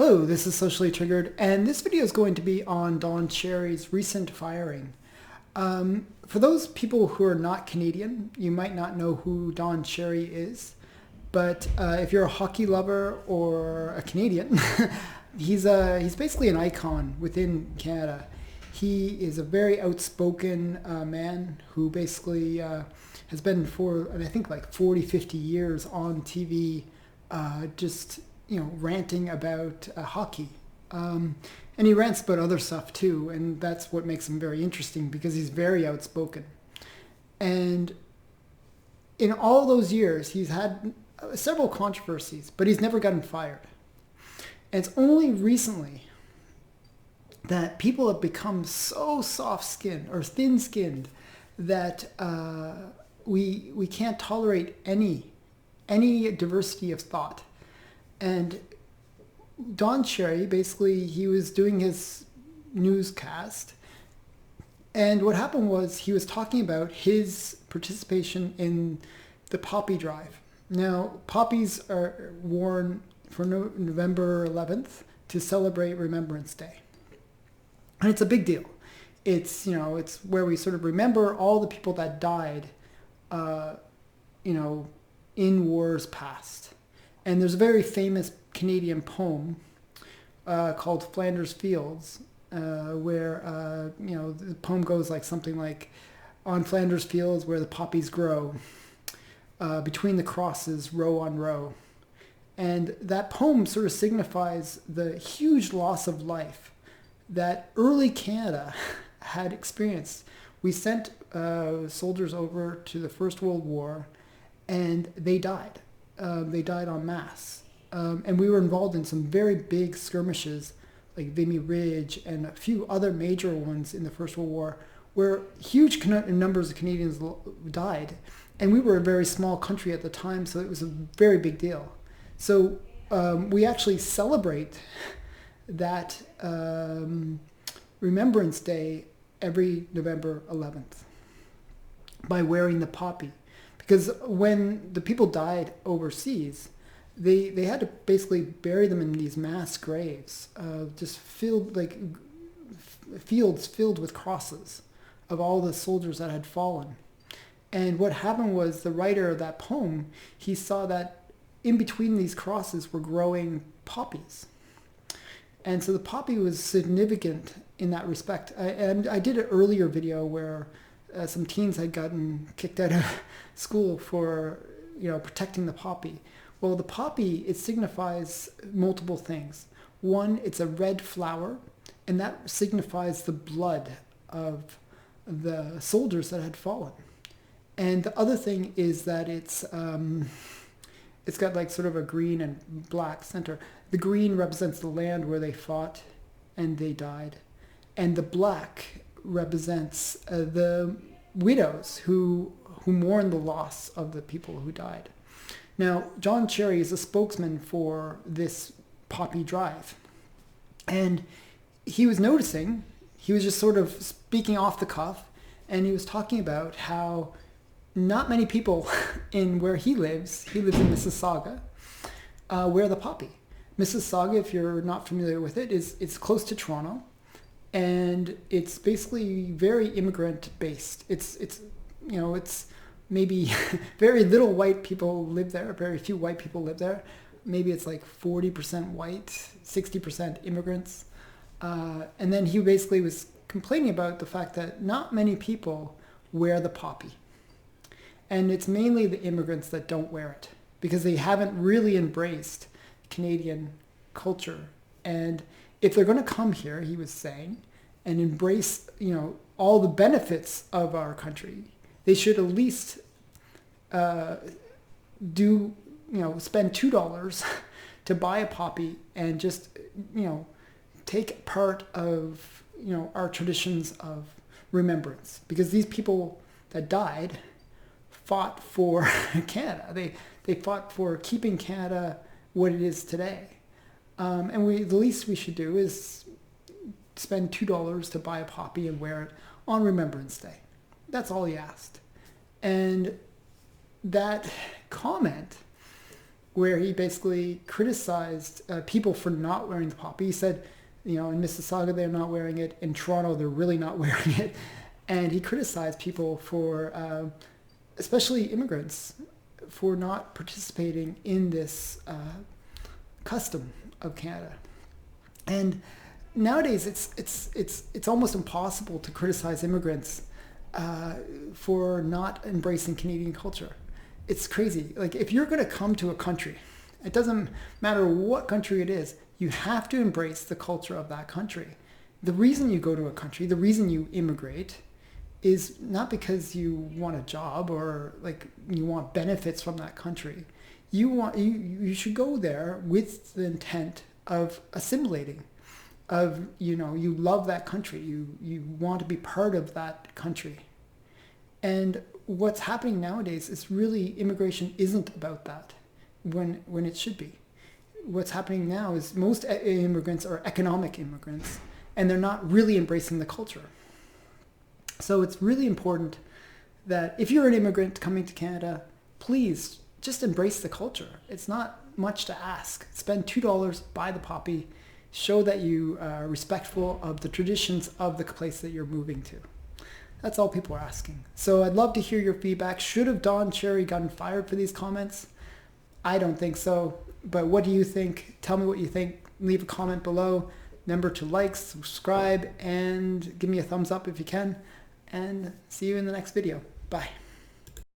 Hello, this is Socially Triggered, and this video is going to be on Don Cherry's recent firing. For those people who are not Canadian, you might not know who Don Cherry is, but if you're a hockey lover or a Canadian, he's basically an icon within Canada. He is a very outspoken man who basically has been for, I think, like 40, 50 years on TV, just ranting about hockey. And he rants about other stuff too, and that's what makes him very interesting because he's very outspoken. And in all those years, he's had several controversies, but he's never gotten fired. And it's only recently that people have become so soft-skinned or thin-skinned that we can't tolerate any diversity of thought. And Don Cherry, basically, he was doing his newscast, and what happened was he was talking about his participation in the poppy drive. Now, poppies are worn for November 11th to celebrate Remembrance Day. And it's a big deal. It's where we sort of remember all the people that died, in wars past. And there's a very famous Canadian poem called Flanders Fields, where the poem goes like something like, "On Flanders Fields where the poppies grow, between the crosses, row on row." And that poem sort of signifies the huge loss of life that early Canada had experienced. We sent soldiers over to the First World War, and they died. They died en masse. And we were involved in some very big skirmishes like Vimy Ridge and a few other major ones in the First World War where huge numbers of Canadians died. And we were a very small country at the time, so it was a very big deal. So we actually celebrate that Remembrance Day every November 11th by wearing the poppy. Because when the people died overseas, they had to basically bury them in these mass graves, just filled, like fields filled with crosses of all the soldiers that had fallen. And what happened was the writer of that poem, he saw that in between these crosses were growing poppies. And so the poppy was significant in that respect. I did an earlier video where some teens had gotten kicked out of school for protecting the poppy. Well, the poppy, it signifies multiple things. One, it's a red flower, and that signifies the blood of the soldiers that had fallen. And the other thing is that it's got like sort of a green and black center. The green represents the land where they fought and they died, and the black represents the widows who mourn the loss of the people who died. Now, Don Cherry is a spokesman for this poppy drive, and he was noticing, he was just sort of speaking off the cuff, and he was talking about how not many people in where he lives in Mississauga, wear the poppy. Mississauga, if you're not familiar with it, it's close to Toronto. And it's basically very immigrant based. It's maybe very little white people live there. Very few white people live there. Maybe it's like 40% white, 60% immigrants. And then he basically was complaining about the fact that not many people wear the poppy. And it's mainly the immigrants that don't wear it because they haven't really embraced Canadian culture. And if they're going to come here, he was saying, and embrace, all the benefits of our country, they should at least spend $2 to buy a poppy and just, take part of, our traditions of remembrance. Because these people that died fought for Canada. They fought for keeping Canada what it is today. And the least we should do is spend $2 to buy a poppy and wear it on Remembrance Day. That's all he asked. And that comment where he basically criticized people for not wearing the poppy. He said, in Mississauga they're not wearing it, in Toronto they're really not wearing it, and he criticized people for, especially immigrants, for not participating in this custom of Canada. And nowadays it's almost impossible to criticize immigrants for not embracing Canadian culture. It's crazy. Like, if you're going to come to a country, it doesn't matter what country it is, you have to embrace the culture of that country. The reason you go to a country, the reason you immigrate, is not because you want a job or like you want benefits from that country. You should go there with the intent of assimilating, of, you love that country, you want to be part of that country. And what's happening nowadays is really immigration isn't about that when it should be. What's happening now is most immigrants are economic immigrants, and they're not really embracing the culture. So it's really important that if you're an immigrant coming to Canada, please just embrace the culture. It's not much to ask. Spend $2, buy the poppy, show that you are respectful of the traditions of the place that you're moving to. That's all people are asking. So I'd love to hear your feedback. Should have Don Cherry gotten fired for these comments? I don't think so. But what do you think? Tell me what you think. Leave a comment below. Remember to like, subscribe, and give me a thumbs up if you can. And see you in the next video. Bye.